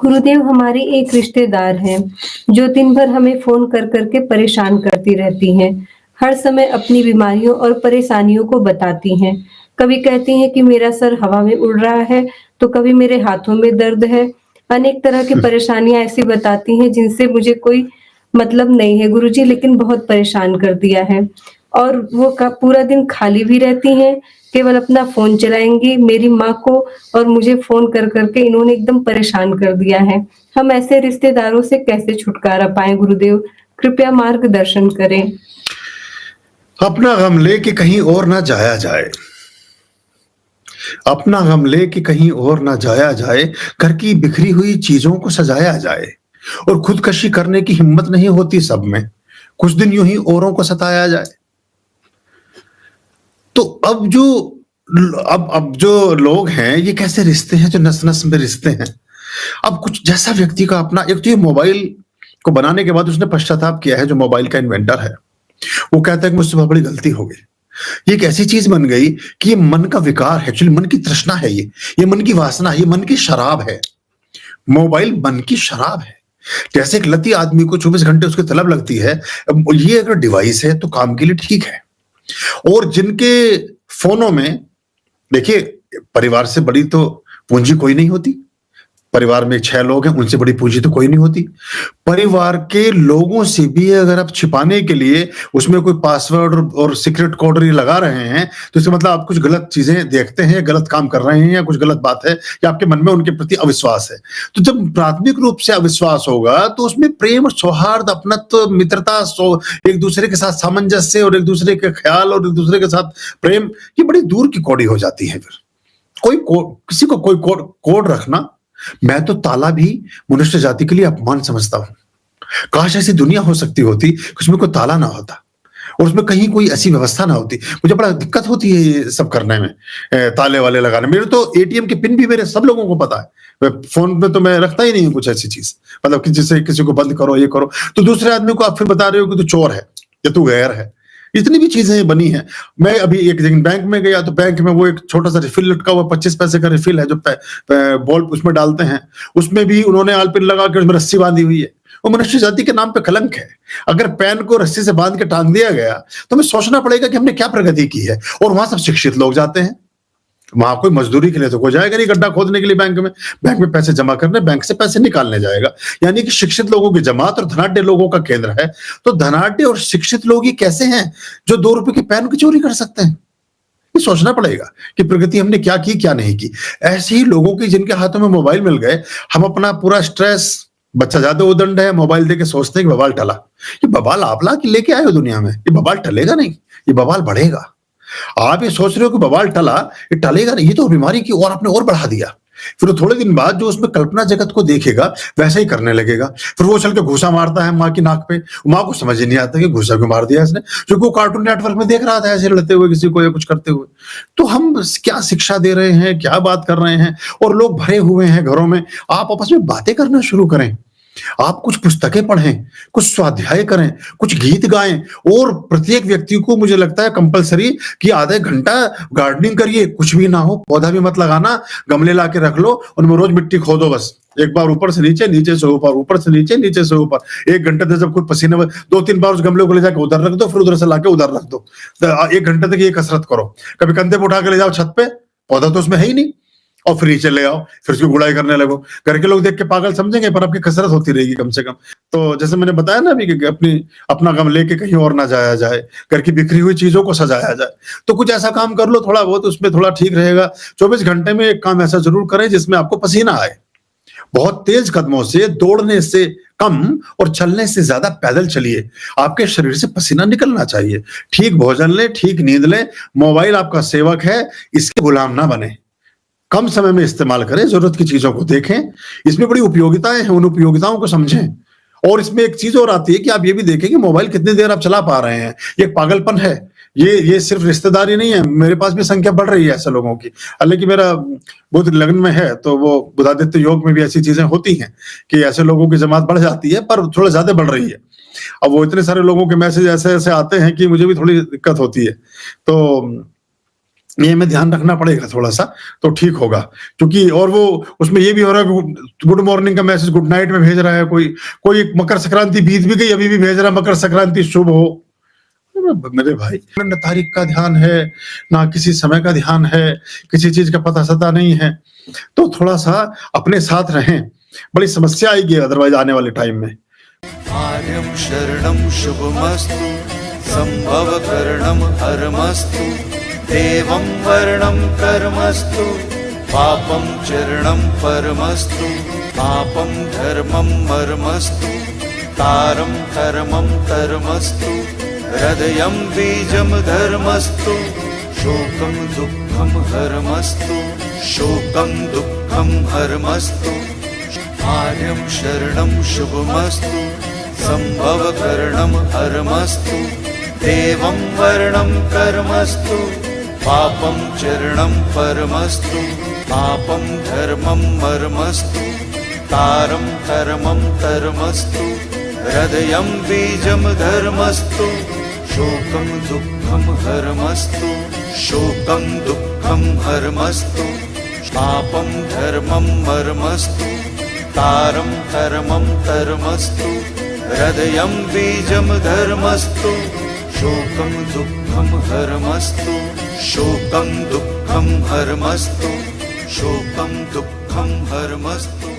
गुरुदेव, हमारी एक रिश्तेदार हैं जो दिन भर हमें फोन कर के परेशान करती रहती हैं। हर समय अपनी बीमारियों और परेशानियों को बताती हैं। कभी कहती हैं कि मेरा सर हवा में उड़ रहा है, तो कभी मेरे हाथों में दर्द है। अनेक तरह की परेशानियां ऐसी बताती हैं जिनसे मुझे कोई मतलब नहीं है गुरुजी, लेकिन बहुत परेशान कर दिया है। और वो पूरा दिन खाली भी रहती हैं, केवल अपना फ़ोन चलाएँगी। मेरी माँ को और मुझे फ़ोन कर के इन्होंने एकदम परेशान कर दिया है। हम ऐसे रिश्तेदारों से कैसे छुटकारा पाएँ गुरुदेव? कृपया मार्गदर्शन करें। अपना गम लेके कहीं और ना जाया जाए। अपना गम लेके कहीं और ना जाया जाए, घर की बिखरी हुई चीज़ों को सजाया जाए और खुदकशी करने की हिम्मत नहीं होती सब में, कुछ दिन यूँ ही औरों को सताया जाए। तो अब जो लोग हैं, ये कैसे रिश्ते हैं जो नस-नस में रिश्ते हैं। अब कुछ जैसा व्यक्ति का अपना एक तो ये मोबाइल को बनाने के बाद उसने पश्चाताप किया है, जो मोबाइल का इन्वेंटर है। वो कहता है कि मुझसे बहुत बड़ी गलती हो गई। ये एक ऐसी चीज़ बन गई कि ये मन का विकार है, एक्चुअली मन की तृष्णा है ये मन की वासना है, ये मन की शराब है। मोबाइल मन की शराब है। जैसे एक लती आदमी को 24 घंटे उसकी तलब लगती है, ये अगर डिवाइस है तो काम के लिए ठीक है। और जिनके फ़ोनों में देखिए, परिवार से बड़ी तो पूँजी कोई नहीं होती। परिवार में 6 लोग हैं, उनसे बड़ी पूँजी तो कोई नहीं होती। परिवार के लोगों से भी अगर आप छिपाने के लिए उसमें कोई पासवर्ड और सीक्रेट कोड ये लगा रहे हैं, तो इसका मतलब आप कुछ गलत चीज़ें देखते हैं, गलत काम कर रहे हैं या कुछ गलत बात है या आपके मन में उनके प्रति अविश्वास है। तो जब प्राथमिक रूप से अविश्वास होगा, तो उसमें प्रेम और सौहार्द, अपनत्व, मित्रता, एक-दूसरे के साथ सामंजस्य और एक-दूसरे के ख़्याल और एक-दूसरे के साथ प्रेम, ये बड़ी दूर की कौड़ी हो जाती है फिर। किसी को कोई कोड रखना, मैं तो ताला भी मनुष्य जाति के लिए अपमान समझता हूँ। काश ऐसी दुनिया हो सकती होती कि उसमें कोई ताला ना होता और उसमें कहीं कोई ऐसी व्यवस्था ना होती। मुझे बड़ा दिक्कत होती है ये सब करने में, ताले वाले लगाने में। मेरे तो एटीएम के पिन भी मेरे सब लोगों को पता है। फ़ोन पे तो मैं रखता ही नहीं हूँ कुछ ऐसी चीज़, मतलब कि जिससे किसी को बंद करो, ये करो। तो दूसरे आदमी को आप फिर बता रहे हो कि तू चोर है या तू गैर है। इतनी भी चीज़ें बनी हैं। मैं अभी एक दिन बैंक में गया, तो बैंक में वो एक छोटा-सा रिफ़िल लटका हुआ 25 पैसे का रिफ़िल है, जो बॉल उसमें डालते हैं। उसमें भी उन्होंने आलपिन लगा के उसमें रस्सी बाँधी हुई है। वो मनुष्य जाति के नाम पे कलंक है। अगर पेन को रस्सी से बाँध के टाँग दिया गया, तो हमें सोचना पड़ेगा कि हमने क्या प्रगति की है। और वहाँ सब शिक्षित लोग जाते हैं। वहाँ कोई मज़दूरी के लिए तो कोई जाएगा नहीं, गड्ढा खोदने के लिए बैंक में पैसे जमा करने, बैंक से पैसे निकालने जाएगा। यानी कि शिक्षित लोगों की जमात और धनाढ्य लोगों का केंद्र है। तो धनाढ्य और शिक्षित लोग ही कैसे हैं जो ₹2 की पेन की चोरी कर सकते हैं? ये सोचना पड़ेगा कि प्रगति हमने क्या की, क्या नहीं की। ऐसे ही लोगों की जिनके हाथों में मोबाइल मिल गए, हम अपना पूरा स्ट्रेस, बच्चा ज़्यादा उद्दंड है, मोबाइल देके सोचते हैं कि बवाल टला। ये बवाल आप ला के लेके आए हो दुनिया में, ये बवाल टलेगा नहीं, ये बवाल बढ़ेगा। आप ये सोच रहे हो कि बवाल टला, ये टलेगा नहीं, ये तो बीमारी की ओर आपने और बढ़ा दिया। फिर थोड़े दिन बाद जो उसमें कल्पना जगत को देखेगा, वैसा ही करने लगेगा। फिर वो चल के घूसा मारता है माँ की नाक पे। माँ को समझ ही नहीं आता कि घूसा क्यों मार दिया इसने, क्योंकि वो कार्टून नेटवर्क में देख रहा था ऐसे लड़ते हुए किसी को या कुछ करते हुए। तो हम क्या शिक्षा दे रहे हैं, क्या बात कर रहे हैं? और लोग भरे हुए हैं घरों में। आप आपस में बातें करना शुरू करें। आप कुछ पुस्तकें पढ़ें, कुछ स्वाध्याय करें, कुछ गीत गाएँ और प्रत्येक व्यक्ति को मुझे लगता है कंपल्सरी कि आधे घंटा गार्डनिंग करिए, कुछ भी ना हो, पौधा भी मत लगाना, गमले ला के रख लो, उनमें रोज़ मिट्टी खोदो बस। एक बार ऊपर से नीचे, नीचे से ऊपर, ऊपर से नीचे, नीचे से ऊपर। 1 घंटे तक जब कोई पसीने में 2-3 बार उस गमले को ले जाके उधर रख दो, फिर उधर से लाके उधर रख दो। 1 घंटे तक ये कसरत करो। कभी कंधे पे उठा के ले जाओ छत पे, पौधा तो उसमें है ही नहीं। और फिर नीचे ले आओ, फिर उसकी गुड़ाई करने लगो। घर के लोग देख के पागल समझेंगे, पर आपकी कसरत होती रहेगी कम से कम। तो जैसे मैंने बताया ना अभी कि अपना गम लेके कहीं और ना जाया जाए, घर की बिखरी हुई चीज़ों को सजाया जाए। तो कुछ ऐसा काम कर लो थोड़ा बहुत, उसमें थोड़ा ठीक रहेगा। 24 घंटे में एक काम ऐसा ज़रूर करें जिसमें आपको पसीना आए। बहुत तेज़ कदमों से, दौड़ने से कम और चलने से ज़्यादा पैदल चलिए। आपके शरीर से पसीना निकलना चाहिए। ठीक भोजन लें, ठीक नींद लें। मोबाइल आपका सेवक है, इसके गुलाम ना बनें। कम समय में इस्तेमाल करें, ज़रूरत की चीज़ों को देखें। इसमें बड़ी उपयोगिताएँ हैं, उन उपयोगिताओं को समझें। और इसमें एक चीज़ और आती है कि आप ये भी देखें कि मोबाइल कितनी देर आप चला पा रहे हैं। ये एक पागलपन है। ये सिर्फ़ रिश्तेदारी नहीं है, मेरे पास भी संख्या बढ़ रही है ऐसे लोगों की। हालाँकि मेरा बुध लग्न में है, तो वो बुधादित्य योग में भी ऐसी चीज़ें होती हैं कि ऐसे लोगों की जमात बढ़ जाती है, पर थोड़ा ज़्यादा बढ़ रही है। अब वो इतने सारे लोगों के मैसेज ऐसे-ऐसे आते हैं कि मुझे भी थोड़ी दिक्कत होती है। तो ये हमें ध्यान रखना पड़ेगा थोड़ा-सा, तो ठीक होगा। क्योंकि और वो उसमें ये भी हो रहा है कि गुड मॉर्निंग का मैसेज गुड नाइट में भेज रहा है कोई, कोई मकर संक्रांति बीत भी गई, अभी भी भेज रहा है मकर संक्रांति शुभ हो। मेरे भाई, ना तारीख का ध्यान है, ना किसी समय का ध्यान है, किसी चीज़ का पता-सता नहीं है, तो थोड़ा-सा अपने साथ रहें। बड़ी समस्या आएगी अदरवाइज़ आने वाले टाइम में। आर्यं शरणं शुभमस्तु, संभवकरणं हरमस्तु, देवं वर्णं कर्मस्तु, पापं चरणं परमस्तु, पापं धर्मं मर्मस्तु, तारं कर्मं कर्मस्तु, हृदयं बीजं धर्मस्तु, शोकं दुःखं हरमस्तु, शोकं दुःखं हरमस्तु। आर्यं शरणं शुभमस्तु, संभवकरणं हरमस्तु, देवं वर्णं कर्मस्तु, पापं चरणं परमस्तु, पापं धर्मं मर्मस्तु, तारं कर्मं कर्मस्तु, हृदयं बीजं धर्मस्तु, शोकं दुःखं हरमस्तु, शोकं दुःखं हरमस्तु, पापं धर्मं मर्मस्तु, तारं कर्मं कर्मस्तु, हृदयं बीजं धर्मस्तु, शोकं दुःखं हरमस्तु, शोकं दुःखं हरमस्तु, शोकं दुःखं हरमस्तु।